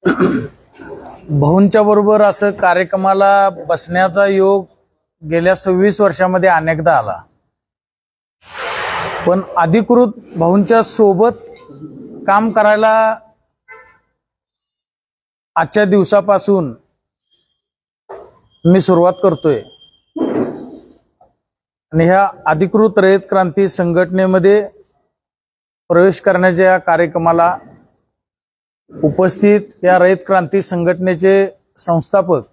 भाऊंच्या बरोबर असं कार्यक्रमाला बसण्याचा योग गेल्या 26 वर्षामध्ये अनेकदा आला, पण अधिकृत भाऊंच्या सोबत काम करायला आजच्या दिवसापासून मी सुरुवात करतोय आणि ह्या अधिकृत रयत क्रांती संघटनेमध्ये प्रवेश करण्याच्या या कार्यक्रमाला उपस्थित या रयत क्रांती संघटनेचे संस्थापक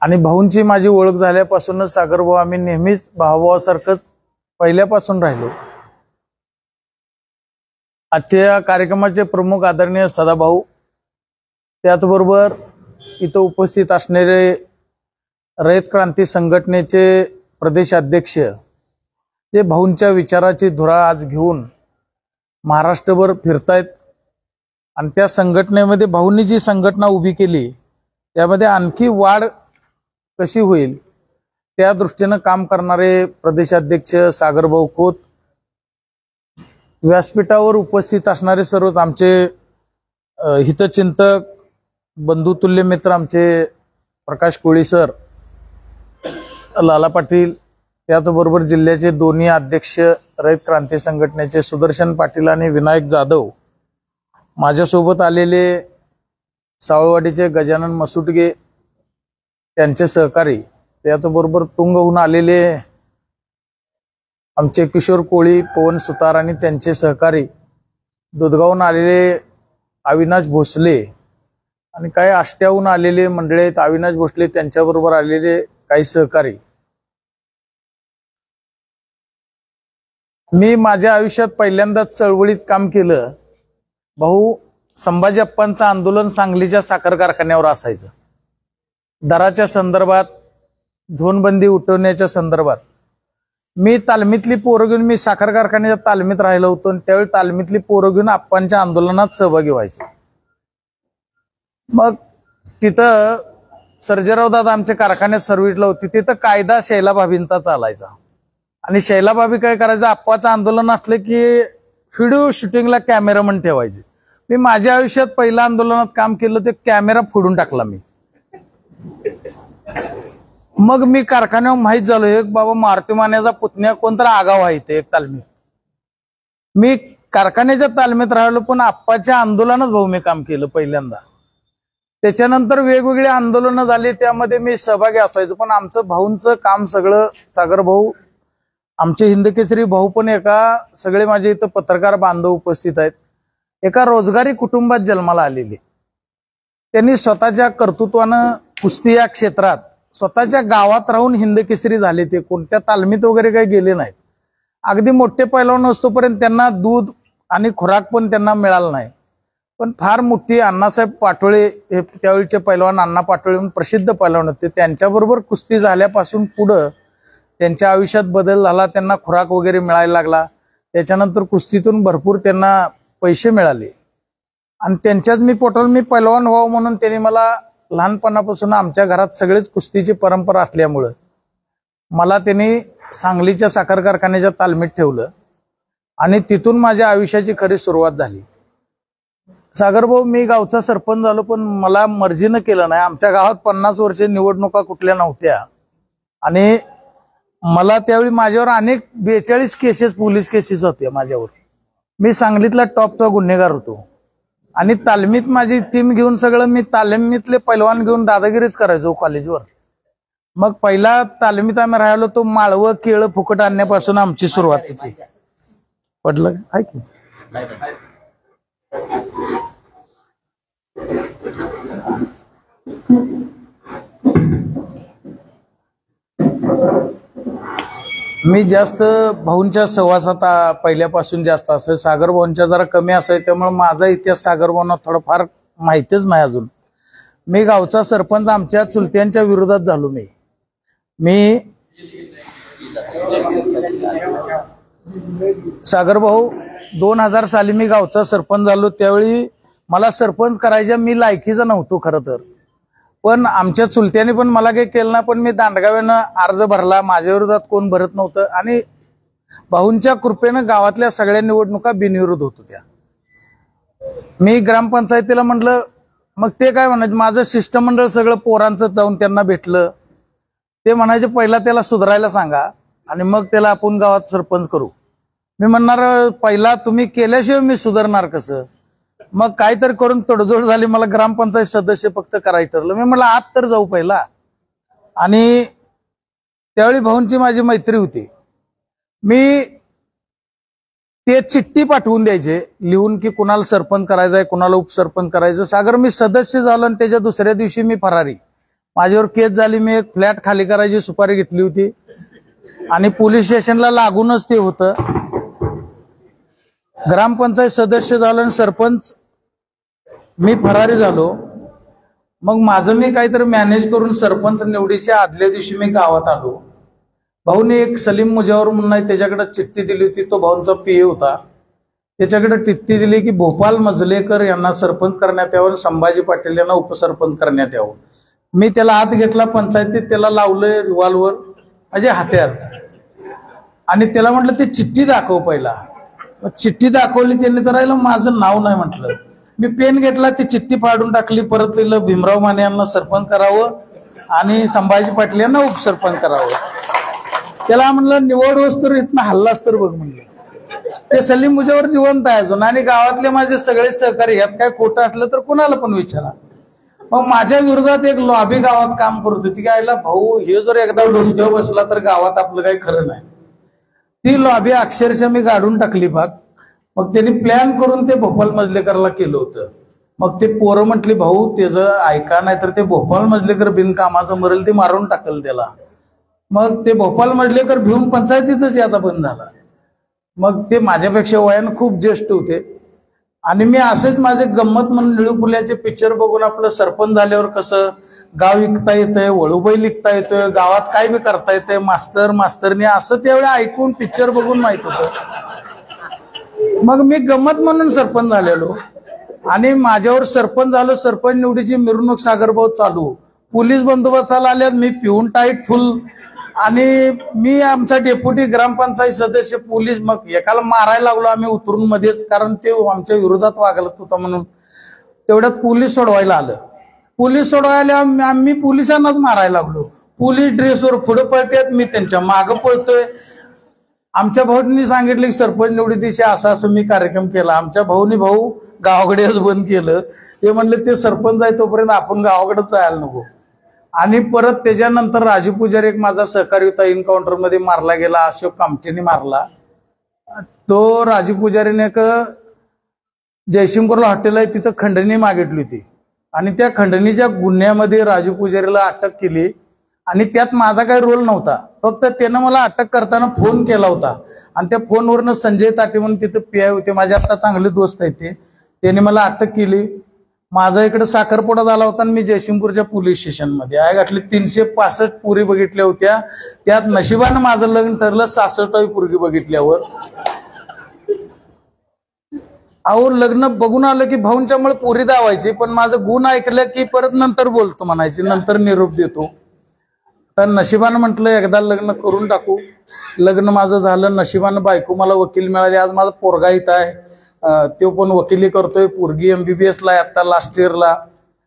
आणि भाऊंची माझी ओळख झाल्यापासूनच सागर भाऊ आम्ही नेहमीच भावाभावासारखंच पहिल्यापासून राहिलो। आजच्या या कार्यक्रमाचे प्रमुख आदरणीय सदाभाऊ, त्याचबरोबर इथं उपस्थित असणारे रयत क्रांती संघटनेचे प्रदेश अध्यक्ष जे भाऊंच्या विचाराची धुरा आज घेऊन महाराष्ट्रभर फिरतायत आणि त्या संघटनेमध्ये भाऊंनी जी संघटना उभी केली त्यामध्ये आणखी वाढ कशी होईल त्या दृष्टीने काम करणारे प्रदेशाध्यक्ष सागरभाऊ खोत, व्यासपीठावर उपस्थित असणारे सर्वच आमचे हितचिंतक बंधुतुल्य मित्र आमचे प्रकाश कोळी सर, लाला पाटील, त्याचबरोबर जिल्ह्याचे दोन्ही अध्यक्ष रयत क्रांती संघटनेचे सुदर्शन पाटील आणि विनायक जाधव, माझ्यासोबत आलेले सावळवाडीचे गजानन मसुटगे त्यांचे सहकारी, त्याचबरोबर तुंगहून आलेले आमचे किशोर कोळी, पवन सुतार आणि त्यांचे सहकारी, दुधगावहून आलेले अविनाश भोसले आणि काही आष्ट्याहून आलेले मंडळी आहेत, अविनाश भोसले त्यांच्याबरोबर आलेले काही सहकारी। मी माझ्या आयुष्यात पहिल्यांदाच चळवळीत काम केलं। भाऊ, संभाजी अप्पांचं आंदोलन सांगलीच्या साखर कारखान्यावर असायचं, दराच्या संदर्भात, झोनबंदी उठवण्याच्या संदर्भात। मी तालमीतली पोरं घेऊन, मी साखर कारखान्याच्या तालमीत राहिलो होतो आणि त्यावेळी तालमीतली पोरं घेऊन अप्पांच्या आंदोलनात सहभागी व्हायचे। मग तिथं सर्जेराव दादा आमच्या कारखान्यात सर्व्हिसला होती, तिथं कायदा शैलाभाबींचा चालायचा आणि शैलाभाबी काय करायचं, अप्पाचं आंदोलन असलं की व्हिडिओ शूटिंगला कॅमेरामन ठेवायचे। मी माझ्या आयुष्यात पहिल्या आंदोलनात काम केलं, ते कॅमेरा फोडून टाकला मी। मग मी कारखान्यावर माहीत झालो, एक बाबा मारुती मान्याचा पुतण्या कोणतरी आगाव आहे ते एक तालमीत। मी कारखान्याच्या तालमीत राहिलो, पण अप्पाच्या आंदोलनात भाऊ मी काम केलं पहिल्यांदा। त्याच्यानंतर वेगवेगळी आंदोलनं झाली, त्यामध्ये मी सहभागी असायचो, पण आमचं भाऊंचं काम सगळं, सागर भाऊ, आमचे हिंदकेसरी भाऊ पण सगळे माझे इथं पत्रकार बांधव उपस्थित आहेत, एका रोजगारी कुटुंबात जन्माला आलेले। त्यांनी स्वतःच्या कर्तृत्वानं कुस्ती या क्षेत्रात स्वतःच्या गावात राहून हिंदकेसरी झाले, ते कोणत्या तालमीत वगैरे काही गेले नाहीत। अगदी मोठे पैलवान असतोपर्यंत त्यांना दूध आणि खुराक पण त्यांना मिळाला नाही, पण फार मोठी अण्णासाहेब पाटोळे, हे त्यावेळीचे पैलवान अण्णा पाटोळे म्हणून प्रसिद्ध पैलवान होते, त्यांच्याबरोबर कुस्ती झाल्यापासून पुढं त्यांच्या आयुष्यात बदल झाला, त्यांना खुराक वगैरे मिळायला लागला। त्याच्यानंतर कुस्तीतून भरपूर त्यांना पैसे मिळाले आणि त्यांच्याच मी पोटावर मी पैलवान व्हावं म्हणून त्यांनी मला लहानपणापासून, आमच्या घरात सगळेच कुस्तीची परंपरा असल्यामुळं मला त्यांनी सांगलीच्या साखर कारखान्याच्या तालमीत ठेवलं आणि तिथून माझ्या आयुष्याची खरी सुरुवात झाली। सागर भाऊ, मी गावचा सरपंच झालो, पण मला मर्जीनं केलं नाही। आमच्या गावात 50 वर्षे निवडणुका कुठल्या नव्हत्या आणि मला त्यावेळी माझ्यावर अनेक 42 केसेस, पोलीस केसेस होत्या माझ्यावर। मी सांगलीतला टॉपचा गुन्हेगार होतो आणि तालमीत माझी टीम घेऊन सगळं मी तालमीतले पैलवान घेऊन दादागिरीच करायचो कॉलेजवर। मग पहिला तालमीत आम्ही राहिलो, तो माळवं केळं फुकट आणण्यापासून आमची सुरुवात होती। पडलं आहे की मी जास्त भाऊंच्या सहवासात पहिल्यापासून जास्त असे, सागर भाऊंच्या जरा कमी असायचं, त्यामुळे माझा इतिहास सागर भाऊंना थोडाफार माहितीच नाही अजून। मी गावचा सरपंच आमच्या चुलत्यांच्या विरोधात झालो। मी सागर भाऊ 2000 साली मी गावचा सरपंच झालो, त्यावेळी मला सरपंच करायच्या मी लायकीचा नव्हतो खरं तर, पण आमच्या चुलत्याने पण मला काही केलं नाही, पण मी दांडगाव्यानं अर्ज भरला, माझ्या विरोधात कोण भरत नव्हतं आणि भाऊंच्या कृपेनं गावातल्या सगळ्या निवडणुका बिनविरोध होत होत्या। मी ग्रामपंचायतीला म्हटलं, मग ते काय म्हणायचे, माझं शिष्टमंडळ सगळं पोरांचं जाऊन त्यांना भेटलं. ते म्हणायचे पहिला त्याला सुधारायला सांगा आणि मग त्याला आपण गावात सरपंच करू. मी म्हणणार पहिला तुम्ही केल्याशिवाय मी सुधारणार कसं. मग काहीतरी करून तडजोड झाली, मला ग्रामपंचायत सदस्य फक्त करायचं ठरलं. मी म्हटलं आत तर जाऊ पहिला. आणि त्यावेळी भाऊंची माझी मैत्री होती. मी ते चिठ्ठी पाठवून द्यायचे लिहून की कुणाला सरपंच करायचंय, कुणाला उपसरपंच करायचं. सागर मी सदस्य झालो आणि त्याच्या दुसऱ्या दिवशी मी फरारी. माझ्यावर केस झाली. मी एक फ्लॅट खाली करायची सुपारी घेतली होती आणि पोलीस स्टेशनला लागूनच ते होतं. ग्रामपंचायत सदस्य झालो आणि सरपंच मी फरारी झालो. मग माझं मी काहीतरी मॅनेज करून सरपंच निवडीच्या आदल्या दिवशी मी गावात आलो. भाऊने एक सलीम मुजावर म्हणून आहे त्याच्याकडे चिठ्ठी दिली होती. तो भाऊंचा पीए होता. त्याच्याकडे चिठ्ठी दिली की भोपाल मजलेकर यांना सरपंच करण्यात यावं, संभाजी पाटील यांना उपसरपंच करण्यात यावं. मी त्याला हात घेतला पंचायतीत, त्याला लावलंय रिव्हॉल्वर म्हणजे हत्यार आणि त्याला म्हटलं ते चिठ्ठी दाखव पहिला. चिठ्ठी दाखवली त्यांनी, तर राहिलं माझं नाव नाही म्हटलं. मी पेन घेतला, ती चिठ्ठी फाडून टाकली. परत लिहिलं भीमराव माने यांना सरपंच करावं आणि संभाजी पाटील यांना उपसरपंच करावं. त्याला म्हणलं निवड वस्तू इथनं हल्लास तर बघ म्हणलं. ते सलीम मुजावर जिवंत आहे अजून आणि गावातले माझे सगळे सहकारी. यात काय खोटं असलं तर कुणाला पण विचारा. मग माझ्या विरोधात एक लॉबी गावात काम करत होती. काय भाऊ हे जर एकदा डोसक्यावर बसला तर गावात आपलं काही खरं नाही. ती लॉबी अक्षरशः मी गाडून टाकली भाग. मग त्यांनी प्लॅन करून ते भोपाल मजलेकरला केलं होतं. मग ते पोरं म्हटली भाऊ त्याचं ऐका, नाही तर ते भोपाल मजलेकर बिनकामाचं मरेल, ते मारून टाकल त्याला. मग ते भोपाल मजलेकर भिवून पंचायतीतच याचा बंद झाला. मग ते माझ्यापेक्षा वयानं खूप ज्येष्ठ होते आणि मी असंच माझे गंमत म्हणून निळू फुल्याचे पिक्चर बघून आपलं सरपंच झाल्यावर कसं गाव विकता येतंय, वळूबाई लिखता येतोय, गावात काय बी करता येतंय, मास्तर मास्तरनी असं त्यावेळी ऐकून पिक्चर बघून माहित होतं. मग मी गंमत म्हणून सरपंच झालेलो आणि माझ्यावर सरपंच झालो. सरपंच निवडीची मिरवणूक सागरभाऊ चालू, पोलीस बंदोबस्ताला आल्यात. मी पिऊन टाईट फुल आणि मी आमचा डेप्युटी ग्रामपंचायत सदस्य पोलीस. मग एकाला मारायला लागलो आम्ही उतरून मध्येच, कारण ते आमच्या विरोधात वागत होता म्हणून. तेवढ्यात पोलीस सोडवायला आलं. पोलीस सोडवायला आम्ही पोलिसांनाच मारायला लागलो. पोलीस ड्रेसवर पुढे पळतात, मी त्यांच्या मागं पळतोय. आमच्या भाऊंनी सांगितलं की सरपंच निवडी दिवशी असं असं मी कार्यक्रम केला. आमच्या भाऊनी भाऊ गावाकडेच बंद केलं. ते म्हणले ते सरपंच आहे तोपर्यंत आपण गावाकडेच जायला नको. आणि परत त्याच्यानंतर राजू पुजारी एक माझा सहकारी होता, एन्काउंटर मध्ये मारला गेला. अशोक कामठेने मारला तो. राजू पुजारीने एक जयसिंगपूरला हॉटेल आहे तिथं खंडणी मागितली होती आणि त्या खंडणीच्या गुन्ह्यामध्ये राजू पुजारीला अटक केली आणि त्यात माझा काही रोल नव्हता. फक्त त्यानं मला अटक करताना फोन केला होता आणि त्या फोनवरनं संजय ताटे म्हणून तिथं पीआय होते, माझे आता चांगले दोस्त आहेत ते. त्याने मला अटक केली. माझा इकडे साखरपुडा झाला होता आणि मी जयसिंगपूरच्या पोलीस स्टेशनमध्ये आहे घातली. 365 पुरी बघितल्या होत्या. त्यात नशिबानं माझं लग्न ठरलं 66वी पुरगी बघितल्यावर. अहो लग्न बघून आलं की भाऊंच्यामुळे पुरी दावायची, पण माझं गुण ऐकलं की परत नंतर बोलतो म्हणायची, नंतर निरोप देतो. तर नशिबानं म्हटलं एकदा लग्न करून टाकू. लग्न माझं झालं. नशिबानं बायको मला वकील मिळाली. आज माझा पोरगा इथं आहे, तो पण वकिली करतोय. पोरगी MBBS ला आहे आता लास्ट इयरला.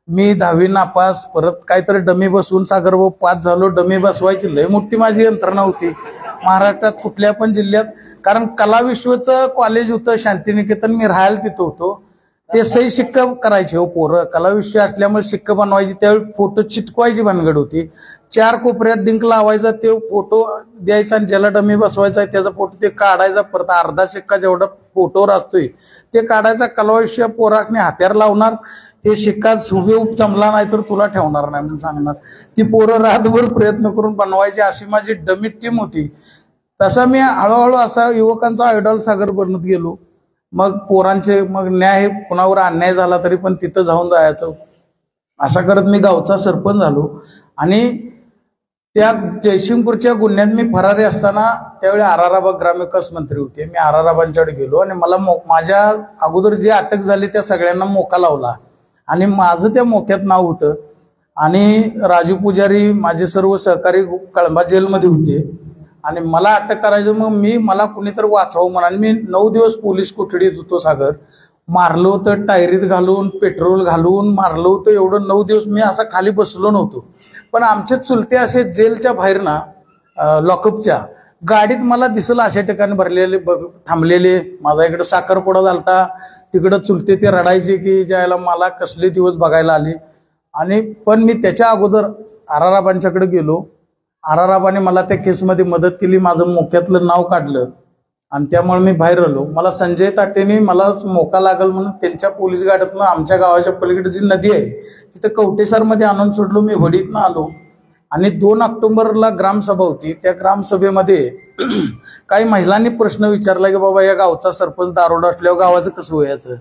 मी 10वी नापास. परत काहीतरी डमी बसवून सागरभाऊ पास झालो. डमी बसवायची लय मोठी माझी यंत्रणा होती महाराष्ट्रात कुठल्या पण जिल्ह्यात. कारण कला विश्वचं कॉलेज होतं शांतिनिकेतन, मी राहायला तिथं होतो. ते सही शिक्का करायचे हो पोरं. कला विषय असल्यामुळे शिक्का बनवायची. त्यावेळी फोटो चिटकवायची भानगड होती. 4 कोपऱ्यात डिंक लावायचा, ते फोटो द्यायचा आणि ज्याला डमी बसवायचा त्याचा फोटो ते काढायचा. परत अर्धा शिक्का जेवढा फोटोवर असतोय ते काढायचा. कला विषय पोरासने हात्यार लावणार, हे शिक्का हुबेहूब जमला नाही तर तुला ठेवणार नाही म्हणून सांगणार. ती पोरं रातभर प्रयत्न करून बनवायची. अशी माझी डमी टीम होती. तसा मी हळूहळू असा युवकांचा आयडॉल सागर बनत गेलो. मग पोरांचे मग न्याय, कुणावर अन्याय झाला तरी पण तिथं जाऊन जायचं. असा करत मी गावचा सरपंच झालो. आणि त्या जयसिंगपूरच्या गुन्ह्यात मी फरारी असताना त्यावेळी आराराबा ग्रामविकास मंत्री होते. मी आराराबांच्याकडे गेलो आणि मला माझ्या अगोदर जी अटक झाली त्या सगळ्यांना मोका लावला आणि माझं त्या मोक्यात नाव होतं. आणि राजू पुजारी माझे सर्व सहकारी कळंबा जेलमध्ये होते आणि मला अटक करायचं. मग मला कुणीतरी वाचवावं म्हणून मी 9 दिवस पोलीस कोठडीत होतो सागर. मारलं होतं, टायरीत घालून पेट्रोल घालून मारलं होतं. एवढं 9 दिवस मी असा खाली बसलो नव्हतो. पण आमचे चुलते असे जेलच्या बाहेर ना, लॉकअपच्या गाडीत मला दिसलं अशा ठिकाणी भरलेले थांबलेले. माझा इकडे साखरपुडा झालता, तिकडं चुलते ते रडायचे की ज्याला मला कसले दिवस बघायला आले. आणि पण मी त्याच्या अगोदर आराराबांच्याकडे गेलो. आराराबाने मला त्या केसमध्ये मदत केली, माझं मोक्यातलं नाव काढलं आणि त्यामुळे मी बाहेर आलो. मला संजय ताटेने मला मोका लागल म्हणून त्यांच्या पोलीस गाड्यातनं आमच्या गावाच्या पलीकडे जी नदी आहे तिथं कवटेसरमध्ये आणून सोडलो. मी वडीतनं आलो आणि 2 ऑक्टोबरला ग्रामसभा होती. त्या ग्रामसभेमध्ये काही महिलांनी प्रश्न विचारला की बाबा या गावचा सरपंच दारोडा असल्यावर गावाचं कसं व्हायचं.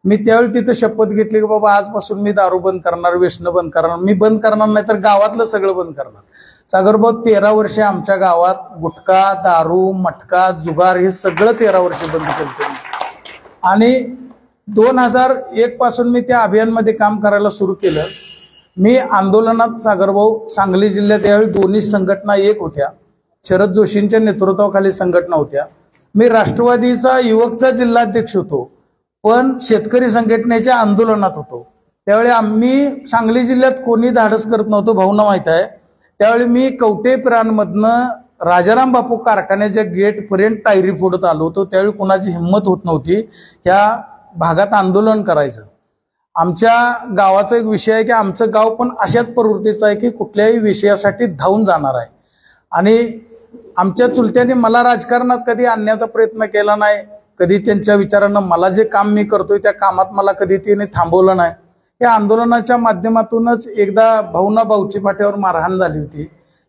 मी त्यावेळी तिथं शपथ घेतली की बाबा आजपासून मी दारू बंद करणार, व्यसन बंद करणार. मी बंद करणार नाही तर गावातलं सगळं बंद करणार. सागरभाऊ 13 वर्षे आमच्या गावात गुटखा, दारू, मटका, जुगार हे सगळं 13 वर्षे बंद केलं. आणि 2001 पासून मी त्या अभियानमध्ये काम करायला सुरू केलं. मी आंदोलनात सागरभाऊ सांगली जिल्ह्यात यावेळी दोन्ही संघटना एक होत्या. शरद जोशींच्या नेतृत्वाखाली संघटना होत्या. मी राष्ट्रवादीचा युवकचा जिल्हाध्यक्ष होतो, पण शेतकरी संघटनेच्या आंदोलनात होतो. त्यावेळी आम्ही सांगली जिल्ह्यात कोणी धाडस करत नव्हतो, भाऊंना माहित आहे. त्यावेळी मी कवटेपरांमधनं राजाराम बापू कारखान्याच्या गेट पर्यंत टायरी फोडत आलो होतो. त्यावेळी कोणाची हिंमत होत नव्हती ह्या भागात आंदोलन करायचं. आमच्या गावाचा एक विषय आहे की आमचं गाव पण अशाच प्रवृत्तीचं आहे की कुठल्याही विषयासाठी धावून जाणार आहे. आणि आमच्या चुलत्याने मला राजकारणात कधी आणण्याचा प्रयत्न केला नाही. कधी त्यांच्या विचारानं मला जे काम मी करतोय त्या कामात मला कधी तिने थांबवलं नाही. या आंदोलनाच्या माध्यमातूनच एकदा भाऊना बाऊची पाट्यावर मारहाण झाली होती.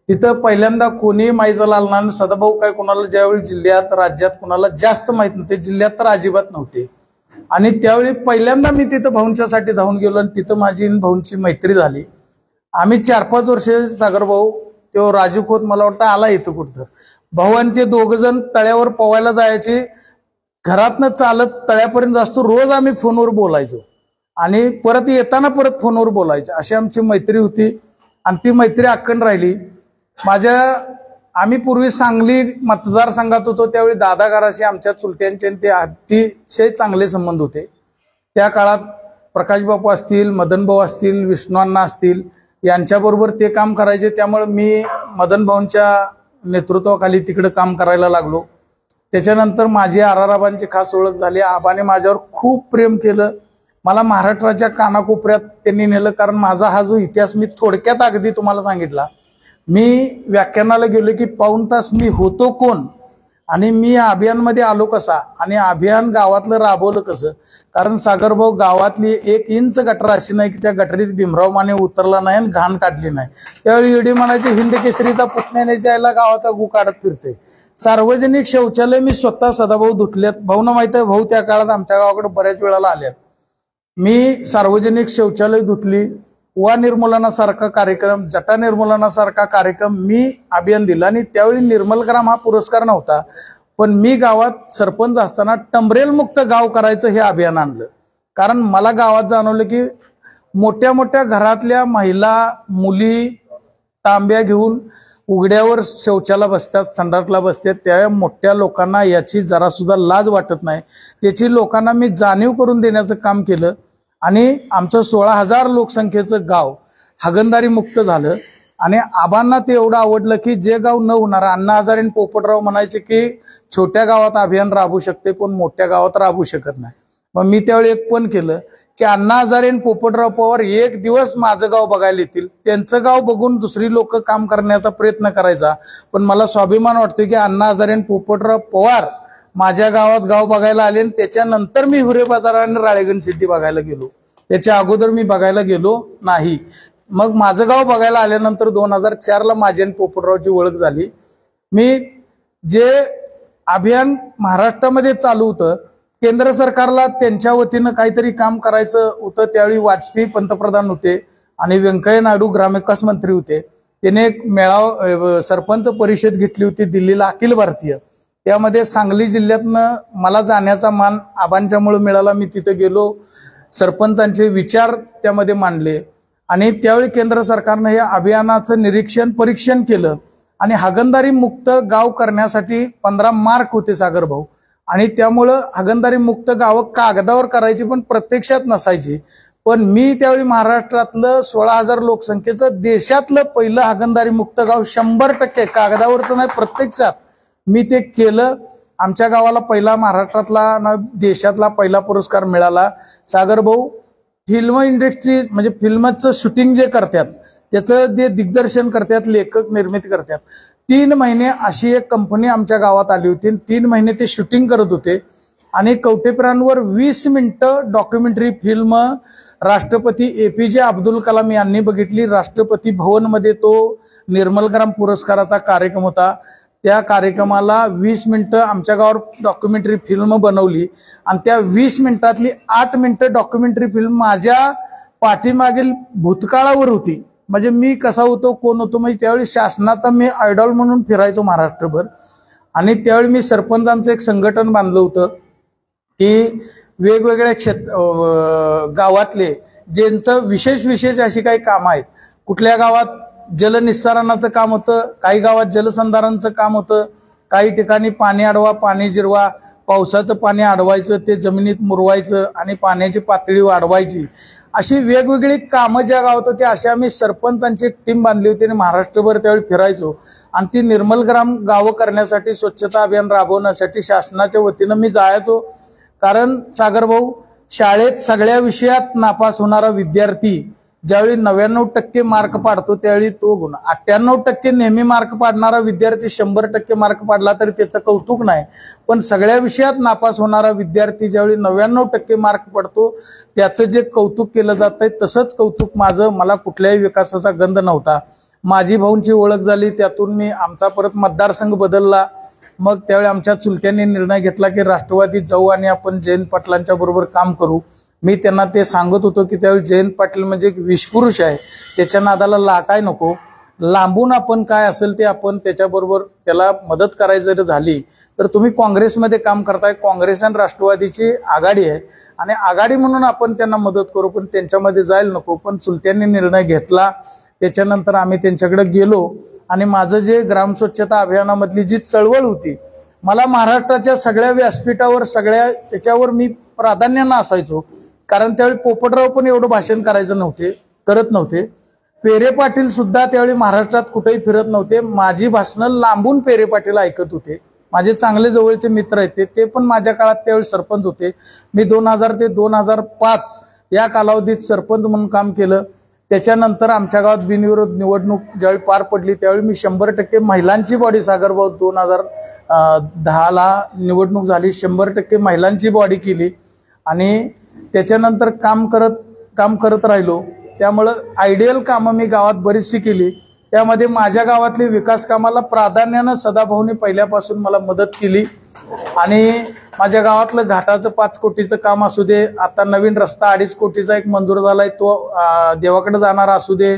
तिथं पहिल्यांदा कोणी माहीत आलं नाही. सदाभाऊ काय कोणाला ज्यावेळी जिल्ह्यात राज्यात कोणाला जास्त माहित नव्हते, जिल्ह्यात तर अजिबात नव्हते. आणि त्यावेळी पहिल्यांदा मी तिथं भाऊंच्यासाठी धावून गेलो आणि तिथं माझी भाऊंची मैत्री झाली. आम्ही 4-5 वर्षे सागरभाऊ तो राजू खोत मला वाटतं आला इथं कुठं. भाऊ आणि ते 2 जण तळ्यावर पोवायला जायचे. घरातनं चालत तळ्यापर्यंत असतो. रोज आम्ही फोनवर बोलायचो आणि परत येताना परत फोनवर बोलायचं. अशी आमची मैत्री होती आणि ती मैत्री अखंड राहिली. आम्ही पूर्वी सांगली मतदारसंघात होतो त्यावेळी दादागाराशी आमच्या चुलत्यांचे ते अतिशय चांगले संबंध होते. त्या काळात प्रकाश बापू असतील, मदन भाऊ असतील, विष्णू असतील यांच्याबरोबर ते काम करायचे. त्यामुळे मी मदन भाऊंच्या नेतृत्वाखाली तिकडे काम करायला लागलो. त्याच्यानंतर माझी आराराबांची खास ओळख झाली. आबाने माझ्यावर खूप प्रेम केलं. मला महाराष्ट्राच्या कानाकोपऱ्यात त्यांनी नेलं. कारण माझा हा जो इतिहास मी थोडक्यात अगदी तुम्हाला सांगितला. मी व्याख्यानाला गेलो की पाऊण तास मी होतो कोण आणि मी या अभियानमध्ये आलो कसा आणि अभियान गावातलं राबवलं कसं. कारण सागरभाऊ गावातली 1 इंच गटर अशी नाही की त्या गटरीत भीमराव माने उतरला नाही आणि घाण काढली नाही. त्यावेळी ईडी म्हणायचे हिंद केसरीचा पुतण्याने जायला गावाचा गु काढत फिरते. सार्वजनिक शौचालय मी स्वतः सदाभाऊ धुतल्यात. भाऊना माहित आहे, भाऊ त्या काळात आमच्या गावाकडे बऱ्याच वेळाला आल्यात. मी सार्वजनिक शौचालय धुतली. वा निर्मूलनासारखा कार्यक्रम, जटा निर्मूलनासारखा कार्यक्रम मी अभियान दिलं. आणि त्यावेळी निर्मलग्राम हा पुरस्कार नव्हता, पण मी गावात सरपंच असताना टंबरेल मुक्त गाव करायचं हे अभियान आणलं. कारण मला गावात जाणवलं की मोठ्या मोठ्या घरातल्या महिला मुली तांब्या घेऊन उघड्यावर शौचाला बसतात, संडासला बसतात. त्या मोठ्या लोकांना याची जरा सुद्धा लाज वाटत नाही. त्याची लोकांना मी जाणीव करून देण्याचं काम केलं आणि आमचं 16,000 लोकसंख्येचं गाव हागणदारी मुक्त झालं. आणि आबांना ते एवढं आवडलं की जे गाव न होणार, अण्णा हजारे आणि पोपटराव म्हणायचे की छोट्या गावात अभियान राबवू शकते पण मोठ्या गावात राबवू शकत नाही. मग मी त्यावेळी एक पण केलं की अण्णा हजारे आणि पोपटराव पवार एक दिवस माझं गाव बघायला येतील, त्यांचं गाव बघून दुसरी लोक काम करण्याचा प्रयत्न करायचा. पण मला स्वाभिमान वाटतोय की अण्णा हजारे आणि पोपटराव पवार माझ्या गावात गाव बघायला आले आणि त्याच्यानंतर मी हुरे बाजार आणि राळेगण सिद्धी बघायला गेलो. त्याच्या अगोदर मी बघायला गेलो नाही. मग माझं गाव बघायला आल्यानंतर 2004ला माझी आणि पोपटरावची ओळख झाली. मी जे अभियान महाराष्ट्रामध्ये चालू होतं, केंद्र सरकारला त्यांच्या वतीनं काहीतरी काम करायचं होतं. त्यावेळी वाजपेयी पंतप्रधान होते आणि व्यंकय्या नायडू ग्रामविकास मंत्री होते. त्याने एक मेळावा सरपंच परिषद घेतली होती दिल्लीला, अखिल भारतीय. त्यामध्ये सांगली जिल्ह्यातनं मला जाण्याचा मान आबांच्यामुळे मिळाला. मी तिथे गेलो, सरपंचांचे विचार त्यामध्ये मांडले आणि त्यावेळी केंद्र सरकारनं या अभियानाचं निरीक्षण परीक्षण केलं आणि हागणदारी मुक्त गाव करण्यासाठी 15 मार्क होते सागरभाऊ. आणि त्यामुळं हागणदारी मुक्त गावं कागदावर करायची पण प्रत्यक्षात नसायची. पण मी त्यावेळी महाराष्ट्रातलं 16,000 लोकसंख्येचं देशातलं पहिलं हागणदारी मुक्त गाव 100% कागदावरचं नाही प्रत्यक्षात मी ते केलं. आमच्या गावाला पहिला महाराष्ट्रातला देशातला पहिला पुरस्कार मिळाला. सागर भाऊ फिल्म इंडस्ट्री म्हणजे फिल्मचं शूटिंग जे करतात त्याचं जे दिग्दर्शन करतात, लेखक निर्मिती करतात, 3 महिने अशी एक कंपनी आमच्या गावात आली होती. 3 महिने ते शूटिंग करत होते आणि कवठेपरांवर 20 मिनिटं डॉक्युमेंटरी फिल्म राष्ट्रपती APJ अब्दुल कलाम यांनी बघितली. राष्ट्रपती भवनमध्ये तो निर्मलग्राम पुरस्काराचा कार्यक्रम होता. त्या कार्यक्रमाला 20 मिनिटं आमच्या गावावर डॉक्युमेंटरी फिल्म बनवली आणि त्या 20 मिनिटातली 8 मिनिटं डॉक्युमेंटरी फिल्म माझ्या पाठीमागील भूतकाळावर होती. म्हणजे मी कसा होतो, कोण होतो, म्हणजे त्यावेळी शासनाचा मी आयडॉल म्हणून फिरायचो महाराष्ट्रभर. आणि त्यावेळी मी सरपंचांचं एक संघटन बांधलं होतं की वेगवेगळ्या गावातले ज्यांचं विशेष अशी काही कामं आहेत. कुठल्या गावात जलनिस्सारणाचं काम होतं, काही गावात जलसंधारणाचं काम होतं, काही ठिकाणी पाणी अडवा, पाणी जिरवा, पावसाचं पाणी अडवायचं, ते जमिनीत मुरवायचं आणि पाण्याची पातळी वाढवायची, अशी वेगवेगळी कामं ज्या गावात होती अशी आम्ही सरपंचांची एक टीम बांधली होती आणि महाराष्ट्रभर त्यावेळी फिरायचो. आणि ती निर्मलग्राम गावं करण्यासाठी, स्वच्छता अभियान राबवण्यासाठी शासनाच्या वतीनं मी जायचो. कारण सागर भाऊ, शाळेत सगळ्या विषयात नापास होणारा विद्यार्थी ज्यावेळी 99% मार्क पाडतो त्यावेळी तो गुण, 98% नेहमी मार्क पाडणारा विद्यार्थी 100% मार्क पाडला तरी त्याचं कौतुक नाही. पण सगळ्या विषयात नापास होणारा विद्यार्थी ज्यावेळी 99% मार्क पडतो त्याचं जे कौतुक केलं जातंय तसंच कौतुक माझं. मला कुठल्याही विकासाचा गंध नव्हता. माझी भाऊंची ओळख झाली, त्यातून मी आमचा परत मतदारसंघ बदलला. मग त्यावेळी आमच्या चुलत्यांनी निर्णय घेतला की राष्ट्रवादीत जाऊ आणि आपण जयंत पाटलांच्या बरोबर काम करू. मी त्यांना ते सांगत होतो की त्यावेळी जयंत पाटील म्हणजे एक विषपुरुष आहे, त्याच्या नादाला लागाय नको, लांबून आपण काय असेल ते आपण त्याच्याबरोबर त्याला मदत करायची जर झाली तर तुम्ही काँग्रेसमध्ये काम करताय, काँग्रेस आणि राष्ट्रवादीची आघाडी आहे आणि आघाडी म्हणून आपण त्यांना मदत करू, पण त्यांच्यामध्ये जायला नको. पण चुलत्यांनी निर्णय घेतला. त्याच्यानंतर आम्ही त्यांच्याकडे गेलो आणि माझं जे ग्राम स्वच्छता अभियानामधली जी चळवळ होती, मला महाराष्ट्राच्या सगळ्या व्यासपीठावर सगळ्या त्याच्यावर मी प्राधान्यानं असायचो. कारण त्यावेळी पोपटराव पण एवढं भाषण करत नव्हते. पेरे पाटील सुद्धा त्यावेळी महाराष्ट्रात कुठेही फिरत नव्हते. माझी भाषणं लांबून पेरे पाटील ऐकत होते. माझे चांगले जवळचे मित्र आहेत ते पण माझ्या काळात त्यावेळी सरपंच होते. मी 2000 ते 2005 या कालावधीत सरपंच म्हणून काम केलं. त्याच्यानंतर आमच्या गावात बिनविरोध निवडणूक ज्यावेळी पार पडली त्यावेळी मी 100% महिलांची बॉडी, सागरभाऊ 2010ला निवडणूक झाली, 100% महिलांची बॉडी केली आणि त्याच्यानंतर काम करत राहिलो. त्यामुळं आयडियल कामं मी गावात बरीचशी केली. त्यामध्ये माझ्या गावातली विकास कामाला प्राधान्यानं सदाभाऊनी पहिल्यापासून मला मदत केली आणि माझ्या गावातलं घाटाचं 5 कोटीचं काम असू दे, आता नवीन रस्ता 2.5 कोटीचा एक मंजूर झालाय तो देवाकडे जाणारा असू दे,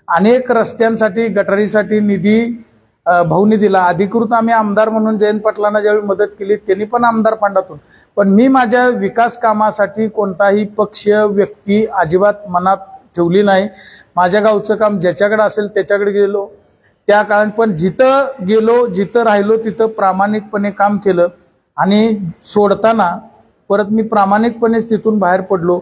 अनेक रस्त्यांसाठी गटारीसाठी निधी भाऊनी दिला. अधिकृत आम्ही आमदार म्हणून जयंत पाटलांना ज्यावेळी मदत केली त्यांनी पण आमदार फंडातून. पण मी माझ्या विकास कामासाठी कोणताही पक्ष व्यक्ती अजिबात मनात ठेवली नाही. माझ्या गावचं काम ज्याच्याकडे असेल त्याच्याकडे गेलो. त्या काळात पण जिथं गेलो, जिथं राहिलो तिथं प्रामाणिकपणे काम केलं आणि सोडताना परत मी प्रामाणिकपणेच तिथून बाहेर पडलो.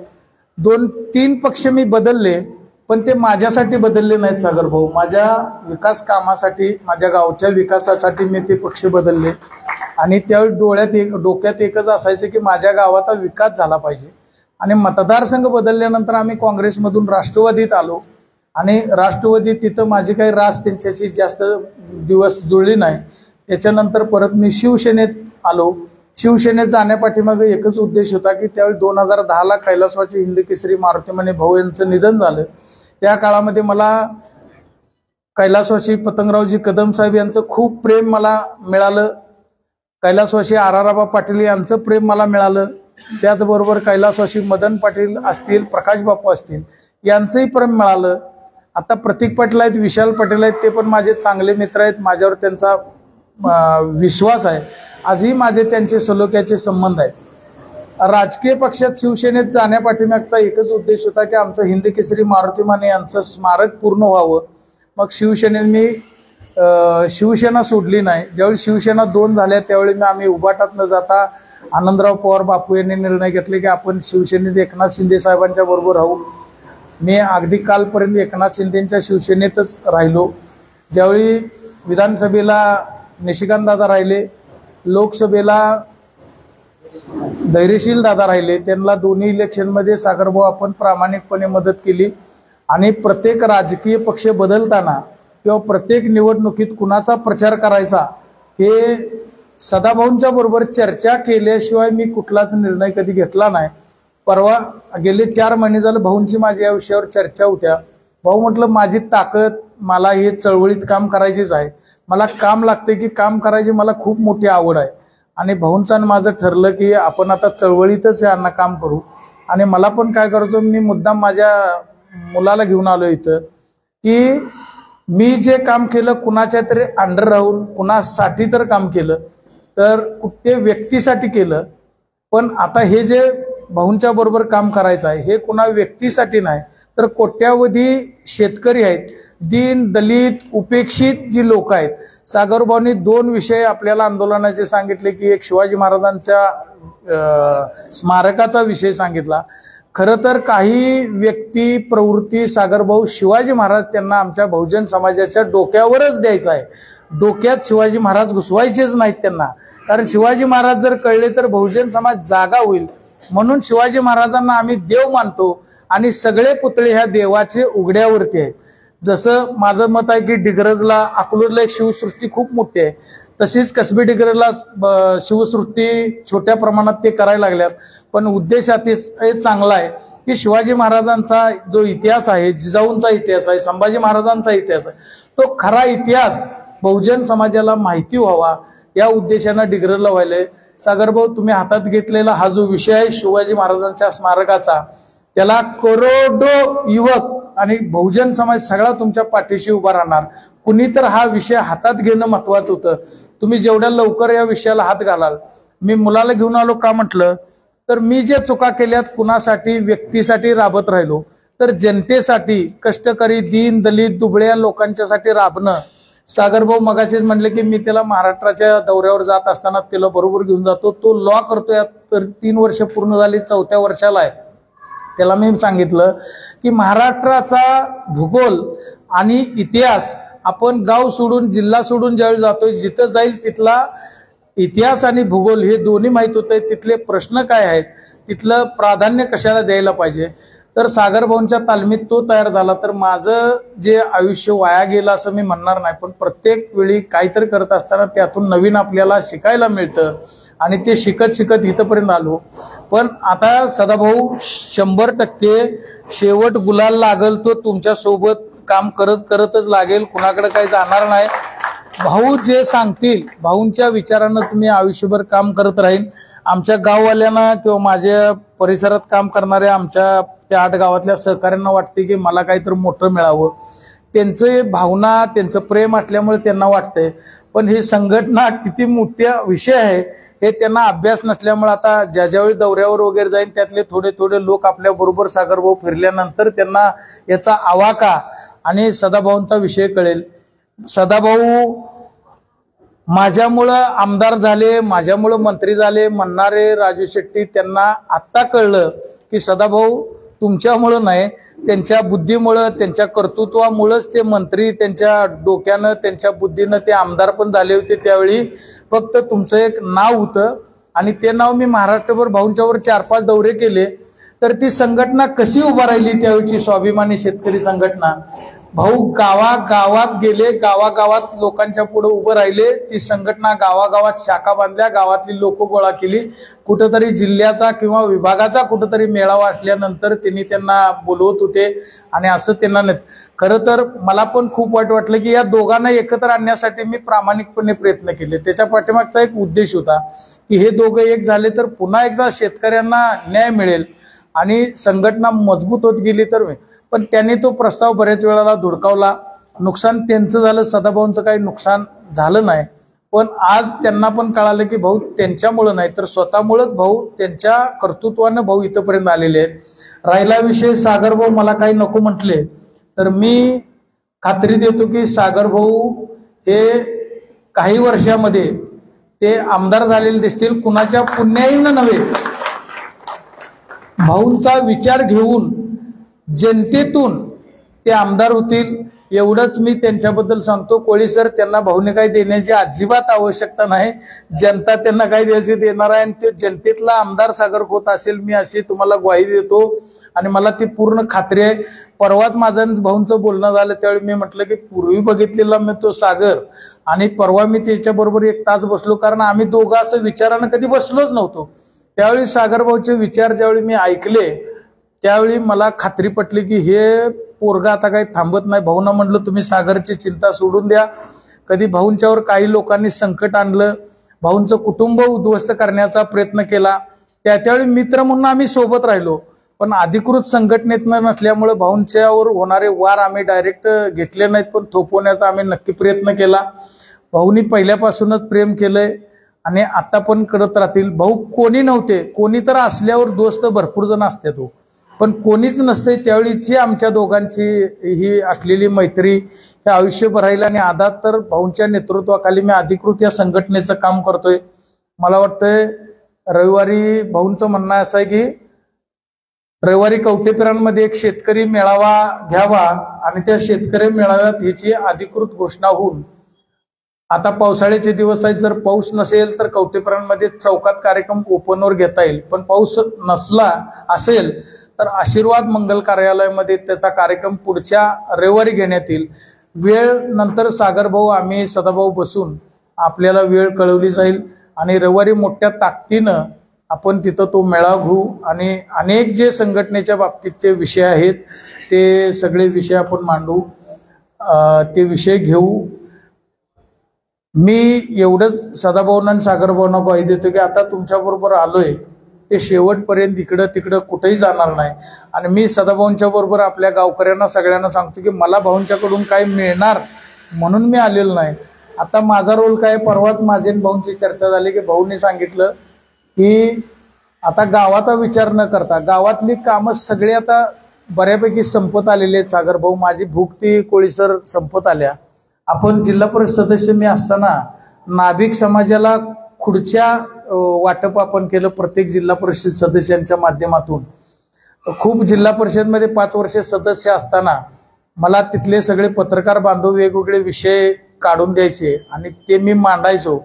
2-3 पक्ष मी बदलले पण ते माझ्यासाठी बदलले नाहीत सागर भाऊ. माझ्या विकास कामासाठी, माझ्या गावच्या विकासासाठी मी ते पक्ष बदलले आणि त्यावेळी डोक्यात एकच असायचं की माझ्या गावाचा विकास झाला पाहिजे. आणि मतदारसंघ बदलल्यानंतर आम्ही काँग्रेसमधून राष्ट्रवादीत आलो आणि राष्ट्रवादीत तिथं माझी काही रास त्यांच्याशी जास्त दिवस जुळली नाही. त्याच्यानंतर परत मी शिवसेनेत आलो. शिवसेनेत जाण्यापाठीमागे एकच उद्देश होता की त्यावेळी 2010ला कैलासवासी हिंदकेसरी मारुती माने भाऊ यांचं निधन झालं. त्या काळामध्ये मला कैलासवासी पतंगरावजी कदम साहेब यांचं खूप प्रेम मला मिळालं. कैलासवासी आराराबा पाटील यांचं प्रेम मला मिळालं. त्याचबरोबर कैलासवासी मदन पाटील असतील, प्रकाश बापू असतील यांचंही प्रेम मिळालं. आता प्रतीक पाटील आहेत, विशाल पाटील आहेत, ते पण माझे चांगले मित्र आहेत. माझ्यावर त्यांचा विश्वास आहे. आजही माझे त्यांचे सलोख्याचे संबंध आहेत. राजकीय पक्षात शिवसेनेत जाण्यापाठीमागचा एकच उद्देश होता की आमचं हिंदकेसरी मारुती माने यांचं स्मारक पूर्ण व्हावं. मग शिवसेनेत मी शिवसेना सोडली नाही. ज्यावेळी शिवसेना 2 झाल्या त्यावेळी आम्ही उभाटात न जाता आनंदराव पवार बापू यांनी निर्णय घेतले की आपण शिवसेनेत एकनाथ शिंदे साहेबांच्या बरोबर राहू। मी अगदी कालपर्यंत एकनाथ शिंदेच्या शिवसेनेतच राहिलो। ज्यावेळी विधानसभेला निशिकांत दादा राहिले, लोकसभेला धैर्यशील दादा राहिले, त्यांना दोन्ही इलेक्शनमध्ये सागरभाऊ आपण प्रामाणिकपणे मदत केली आणि प्रत्येक राजकीय पक्ष बदलताना किंवा प्रत्येक निवडणुकीत कुणाचा प्रचार करायचा हे सदाभाऊंच्या बरोबर चर्चा केल्याशिवाय मी कुठलाच निर्णय कधी घेतला नाही। परवा गेले 4 महिने झालं भाऊंची माझी या विषयावर चर्चा होत्या। भाऊ म्हटलं माझी ताकद, मला हे चळवळीत काम करायचीच आहे, मला काम लागते की काम करायची मला खूप मोठी आवड आहे आणि भाऊंचं आणि माझं ठरलं की आपण आता चळवळीतच यांना काम करू। आणि मला पण काय करायचं, मी मुद्दाम माझ्या मुलाला घेऊन आलो इथं की मी जे काम केलं कुणाच्या तरी अंडर राहून कुणासाठी तर काम केलं, तर ते व्यक्तीसाठी केलं। पण आता हे जे भाऊंच्या बरोबर काम करायचं आहे हे कुणा व्यक्तीसाठी नाही, तर कोट्यावधी शेतकरी आहेत, दीन दलित उपेक्षित जी लोक आहेत। सागरभाऊंनी 2 विषय आपल्याला आंदोलनाचे सांगितले की एक शिवाजी महाराजांच्या स्मारकाचा विषय सांगितला। खरं तर काही व्यक्ती प्रवृत्ती सागरभाऊ शिवाजी महाराज त्यांना आमच्या बहुजन समाजाच्या डोक्यावरच द्यायचा आहे, डोक्यात शिवाजी महाराज घुसवायचेच नाहीत त्यांना, कारण शिवाजी महाराज जर कळले तर बहुजन समाज जागा होईल। म्हणून शिवाजी महाराजांना आम्ही देव मानतो आणि सगळे पुतळे ह्या देवाचे उघड्यावरती आहेत। जसं माझं मत आहे की डिग्रजला अकलूजला एक शिवसृष्टी खूप मोठी आहे, तशीच कसबी डिग्रजला शिवसृष्टी छोट्या प्रमाणात ते करायला लागल्यात। पण उद्देश हे चांगला आहे की शिवाजी महाराजांचा जो इतिहास आहे, जिजाऊंचा इतिहास आहे, संभाजी महाराजांचा इतिहास आहे, तो खरा इतिहास बहुजन समाजाला माहिती व्हावा या उद्देशाने डिग्रजला व्हायले। सागरभाऊ तुम्ही हातात घेतलेला हा जो विषय आहे शिवाजी महाराजांच्या स्मारकाचा, त्याला करोडो युवक आणि बहुजन समाज सगळा तुमच्या पाठीशी उभा राहणार। कुणी तर हा विषय हातात घेणं महत्वाचं होतं। तुम्ही जेवढ्या लवकर या विषयाला हात घालाल। मी मुलाला घेऊन आलो का म्हटलं तर मी जे चुका केल्यात कुणासाठी व्यक्तीसाठी राबत राहिलो, तर जनतेसाठी कष्टकरी दीन दलित दुबळ्या लोकांच्यासाठी राबणं। सागरभाऊ मगाशीच म्हणले की मी त्याला महाराष्ट्राच्या दौऱ्यावर जात असताना त्याला बरोबर घेऊन जातो, तो लॉ करतोय, तर 3 वर्ष पूर्ण झाली, 4थ्या वर्षाला आहे। त्याला मी सांगितलं की महाराष्ट्राचा भूगोल आणि इतिहास आपण गाव सोडून जिल्हा सोडून ज्यावेळी जातोय, जिथं जाईल तिथला इतिहास आणि भूगोल हे दोन्ही माहित होते, तिथले प्रश्न काय आहेत, तिथलं प्राधान्य कशाला द्यायला पाहिजे। तर सागरभाऊंच्या तालमीत तो तयार झाला, तर माझं जे आयुष्य वाया गेलं असं मी म्हणणार नाही, पण प्रत्येक वेळी काहीतरी करत असताना त्यातून नवीन आपल्याला शिकायला मिळतं आणि ते शिकत शिकत इथपर्यंत आलो। पण आता सदाभाऊ 100% शेवट गुलाल लागल तो तुमच्या सोबत काम करतच लागेल, कुणाकडे काही जाणार नाही। भाऊ जे सांगतील भाऊंच्या विचारानंच मी आयुष्यभर काम करत राहीन। आमच्या गाववाल्यांना किंवा माझ्या परिसरात काम करणाऱ्या आमच्या त्या 8 गावातल्या सहकाऱ्यांना वाटते की मला काहीतरी मोठं मिळावं, त्यांचे भावना त्यांचं प्रेम असल्यामुळे त्यांना वाटतंय। पण ही संघटना किती मोठा विषय आहे हे त्यांना अभ्यास नसल्यामुळे आता ज्यावेळी दौऱ्यावर वगैरे जाईल त्यातले थोडे थोडे लोक आपल्या बरोबर सागरभाऊ फिरल्यानंतर त्यांना याचा आवाका आणि सदाभाऊंचा विषय कळेल। सदाभाऊ माझ्यामुळं आमदार झाले, माझ्यामुळं मंत्री झाले म्हणणारे राजू शेट्टी, त्यांना आत्ता कळलं की सदाभाऊ तुमच्यामुळं नाही, त्यांच्या बुद्धीमुळं त्यांच्या कर्तृत्वामुळंच ते मंत्री, त्यांच्या डोक्यानं त्यांच्या बुद्धीनं ते आमदार पण झाले होते। त्यावेळी फक्त तुमचं एक नाव होतं आणि ते नाव मी महाराष्ट्रभर भाऊंच्यावर 4-5 दौरे केले, तर ती संघटना कशी उभा राहिली त्यावेळची स्वाभिमानी शेतकरी संघटना। भाऊ गावागावात गेले, गावागावात लोकांच्या पुढे उभं राहिले, ती संघटना गावागावात शाखा बांधल्या, गावातली लोक गोळा केली, कुठेतरी जिल्ह्याचा किंवा विभागाचा कुठेतरी मेळावा असल्यानंतर त्यांना बोलवत होते आणि असं त्यांना खरं तर मला पण खूप वाईट वाटलं की या दोघांना एकत्र आणण्यासाठी मी प्रामाणिकपणे प्रयत्न केले। त्याच्या पाठीमागचा एक उद्देश होता की हे दोघं एक झाले तर पुन्हा एकदा शेतकऱ्यांना न्याय मिळेल आणि संघटना मजबूत होत गेली तर। पण त्यांनी तो प्रस्ताव बऱ्याच वेळाला धुडकावला, नुकसान त्यांचं झालं, सदाभाऊंचं काही नुकसान झालं नाही। पण आज त्यांना पण कळालं की भाऊ त्यांच्यामुळे नाही तर स्वतःमुळेच भाऊ त्यांच्या कर्तृत्वानं भाऊ इथपर्यंत आलेले आहेत। राहिला विषय सागरभाऊ मला काही नको म्हटले तर मी खात्री देतो की सागरभाऊ हे काही वर्षामध्ये ते आमदार झालेले दिसतील, कुणाच्या पुण्याईनं नव्हे, भाऊंचा विचार घेऊन जनतेतून ते आमदार होतील एवढंच मी त्यांच्याबद्दल सांगतो. कोळी सर, त्यांना भाऊने काही देण्याची अजिबात आवश्यकता नाही. जनता त्यांना काही द्यायची देणार आहे आणि ते जनतेतला आमदार सागर खोत असेल, मी अशी तुम्हाला ग्वाही देतो आणि मला ती पूर्ण खात्री आहे. परवाच माझं भाऊंचं बोलणं झालं त्यावेळी मी म्हटलं की पूर्वी बघितलेला मी तो सागर आणि परवा मी त्याच्याबरोबर 1 तास बसलो, कारण आम्ही दोघं असं विचारानं कधी बसलोच नव्हतो. त्यावेळी सागर भाऊचे विचार ज्यावेळी मी ऐकले त्यावेळी मला खात्री पटली की हे पोरगा आता काही थांबत नाही. भाऊंना म्हटलं तुम्ही सागरची चिंता सोडून द्या. कधी भाऊंच्यावर काही लोकांनी संकट आणलं, भाऊंचं कुटुंब उद्ध्वस्त करण्याचा प्रयत्न केला, त्यावेळी मित्र म्हणून आम्ही सोबत राहिलो. पण अधिकृत संघटनेत नसल्यामुळे भाऊंच्यावर होणारे वार आम्ही डायरेक्ट घेतले नाहीत, पण थोपवण्याचा आम्ही नक्की प्रयत्न केला. भाऊंनी पहिल्यापासूनच प्रेम केलंय आणि आता पण करत राहतील. भाऊ कोणी नव्हते, कोणी तर असल्यावर दोस्त भरपूर जण असतात हो, पण कोणीच नसते. त्यावेळीची आमच्या दोघांची ही असलेली मैत्री हे आयुष्यभर राहील. आणि आता तर भाऊंच्या नेतृत्वाखाली मी अधिकृत या संघटनेचं काम करतोय. मला वाटतंय रविवारी भाऊंचं म्हणणं असं आहे की रविवारी कवठेपिरांमध्ये एक शेतकरी मेळावा घ्यावा आणि त्या शेतकरी मेळाव्यात ह्याची अधिकृत घोषणा होऊन, आता पावसाळ्याचे दिवस आहेत, जर पाऊस नसेल तर कवठेपिरांमध्ये चौकात कार्यक्रम ओपनवर घेता येईल. पण पाऊस नसला असेल तर आशीर्वाद मंगल कार्यालयामध्ये त्याचा कार्यक्रम पुढच्या रविवारी घेण्यात येईल. वेळ नंतर सागर भाऊ, आम्ही सदाभाऊ बसून आपल्याला वेळ कळवली जाईल आणि रविवारी मोठ्या ताकदीनं आपण तिथं तो मेळावा घेऊ आणि अनेक जे संघटनेच्या बाबतीतचे विषय आहेत ते सगळे विषय आपण मांडू, ते विषय घेऊ. मी एवढंच सदाभाऊंना आणि सागरभाऊंना ग्वाही देतो की आता तुमच्याबरोबर आलोय ते शेवटपर्यंत इकडं तिकडं कुठेही जाणार नाही. आणि मी सदाभाऊंच्या बरोबर आपल्या गावकऱ्यांना सगळ्यांना सांगतो की मला भाऊंच्याकडून काही मिळणार म्हणून मी आलेलो नाही. आता माझा रोल काय, परवाच माझे भाऊंची चर्चा झाली की भाऊंनी सांगितलं की आता गावाचा विचार न करता गावातली कामं सगळे आता बऱ्यापैकी संपत आलेले आहेत. सागर भाऊ, माझी भूक ती कोळीसर संपत आल्या. आपण जिल्हा परिषद सदस्य मी असताना नाभिक समाजाला खुर्च्या वाटप आपण केलं प्रत्येक जिल्हा परिषद सदस्यांच्या माध्यमातून. खूप जिल्हा परिषदमध्ये 5 वर्ष सदस्य असताना मला तिथले सगळे पत्रकार बांधव वेगवेगळे विषय काढून द्यायचे आणि ते मी मांडायचो.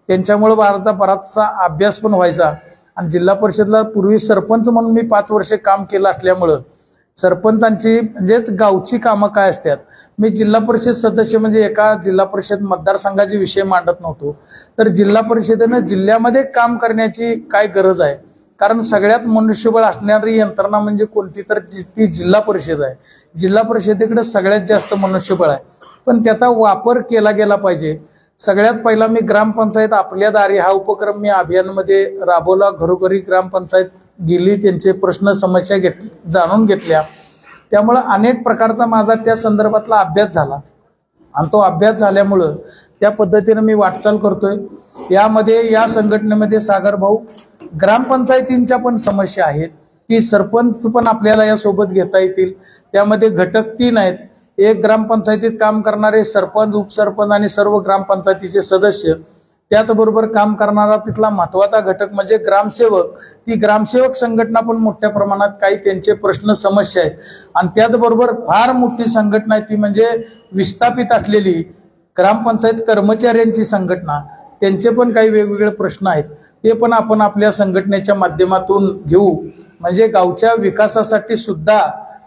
त्यांच्यामुळे माझा बराचसा अभ्यास पण व्हायचा. आणि जिल्हा परिषदला पूर्वी सरपंच म्हणून मी 5 वर्ष काम केलं असल्यामुळं सरपंचांची म्हणजेच गावची कामं काय असतात, मी जिल्हा परिषद सदस्य म्हणजे एका जिल्हा परिषद मतदारसंघाचे विषय मांडत नव्हतो. तर जिल्हा परिषदेनं जिल्ह्यामध्ये काम करण्याची काय गरज आहे, कारण सगळ्यात मनुष्यबळ असणारी यंत्रणा म्हणजे कोणती तर ती जिल्हा परिषद आहे. जिल्हा परिषदेकडे सगळ्यात जास्त मनुष्यबळ आहे, पण त्याचा वापर केला गेला पाहिजे. सगळ्यात पहिला मी ग्रामपंचायत आपल्या दारी हा उपक्रम मी अभियानमध्ये राबवला. घरोघरी ग्रामपंचायत गेली, त्यांचे प्रश्न समस्या जाणून घेतल्या. त्यामुळे अनेक प्रकारचा माझा त्या संदर्भातला अभ्यास झाला आणि तो अभ्यास झाल्यामुळं त्या पद्धतीने मी वाटचाल करतोय. यामध्ये या संघटनेमध्ये सागर भाऊ ग्रामपंचायतींच्या पण समस्या आहेत, ती सरपंच पण आपल्याला यासोबत घेता येतील. त्यामध्ये घटक 3 आहेत. एक ग्रामपंचायतीत काम करणारे सरपंच, उपसरपंच आणि सर्व ग्रामपंचायतीचे सदस्य, त्याचबरोबर काम करणारा तिथला महत्वाचा घटक म्हणजे ग्रामसेवक. ती ग्रामसेवक संघटना पण मोठ्या प्रमाणात काही त्यांचे प्रश्न समस्या आहेत. आणि त्याचबरोबर फार मोठी संघटना आहे ती म्हणजे विस्थापित असलेली ग्रामपंचायत कर्मचाऱ्यांची संघटना, त्यांचे पण काही वेगवेगळे प्रश्न आहेत, ते पण आपण आपल्या संघटनेच्या माध्यमातून घेऊ. म्हणजे गावच्या विकासासाठी सुद्धा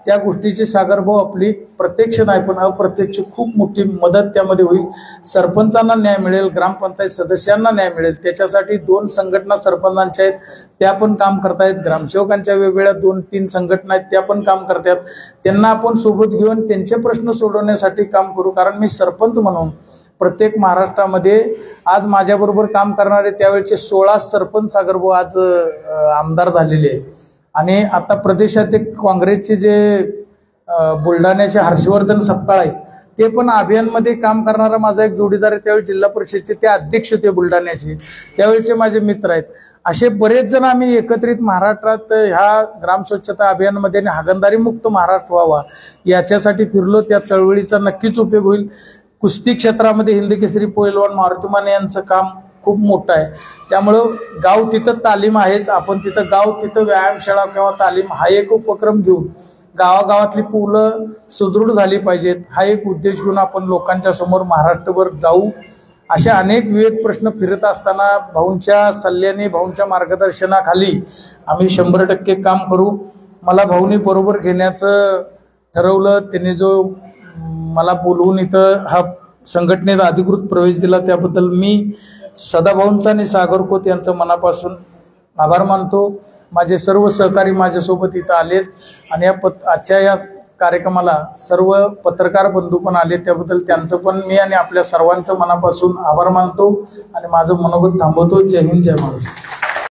त्या गोष्टीची सागरभाऊ आपली प्रत्यक्ष नाही पण अप्रत्यक्ष खूप मोठी मदत त्यामध्ये होईल. सरपंचांना न्याय मिळेल, ग्रामपंचायत सदस्यांना न्याय मिळेल. त्याच्यासाठी 2 संघटना सरपंचांच्या आहेत, त्या पण काम करतायत. ग्रामसेवकांच्या वेगवेगळ्या 2-3 संघटना आहेत, त्या पण काम करतात. त्यांना आपण सोबत घेऊन त्यांचे प्रश्न सोडवण्यासाठी काम करू. कारण मी सरपंच म्हणून प्रत्येक महाराष्ट्रामध्ये आज माझ्याबरोबर काम करणारे त्यावेळेचे 16 सरपंच सागरभाऊ आज आमदार झालेले आहेत. आणि आता प्रदेशात काँग्रेसचे जे बुलढाण्याचे हर्षवर्धन सपकाळ आहेत ते पण अभियानमध्ये काम करणारा माझा एक जोडीदार आहे. त्यावेळी जिल्हा परिषदचे ते अध्यक्ष होते बुलढाण्याचे, त्यावेळेचे माझे मित्र आहेत. असे बरेच जण आम्ही एकत्रित महाराष्ट्रात ह्या ग्राम स्वच्छता अभियानामध्ये हागणदारी मुक्त महाराष्ट्र व्हावा याच्यासाठी फिरलो. त्या चळवळीचा नक्कीच उपयोग होईल. कुस्ती क्षेत्रामध्ये हिंदकेसरी पैलवान मारुती माने यांचं काम खूप मोठं आहे. त्यामुळं गाव तिथं तालीम आहेच, आपण तिथं गाव तिथं व्यायामशाळा किंवा तालीम हा एक उपक्रम घेऊन गावागावातली मुलं सुदृढ झाली पाहिजेत, हा एक उद्देश घेऊन आपण लोकांच्या समोर महाराष्ट्रभर जाऊ. अशा अनेक विविध प्रश्न फिरत असताना भाऊंच्या सल्ल्याने, भाऊंच्या मार्गदर्शनाखाली आम्ही 100% काम करू. मला भाऊनी बरोबर घेण्याचं ठरवलं, त्यांनी जो मला बोलवून इथं हा संघटनेला अधिकृत प्रवेश दिला त्याबद्दल मी सदाभाऊंचा आणि सागर खोत यांचं मनापासून आभार मानतो. माझे सर्व सहकारी माझ्यासोबत इथं आलेत आणि आजच्या या कार्यक्रमाला सर्व पत्रकार बंधू पण आले, त्याबद्दल त्यांचं पण मी आणि आपल्या सर्वांचं मनापासून आभार मानतो आणि माझं मनोगत थांबवतो. जय हिंद, जय महाराष्ट्र.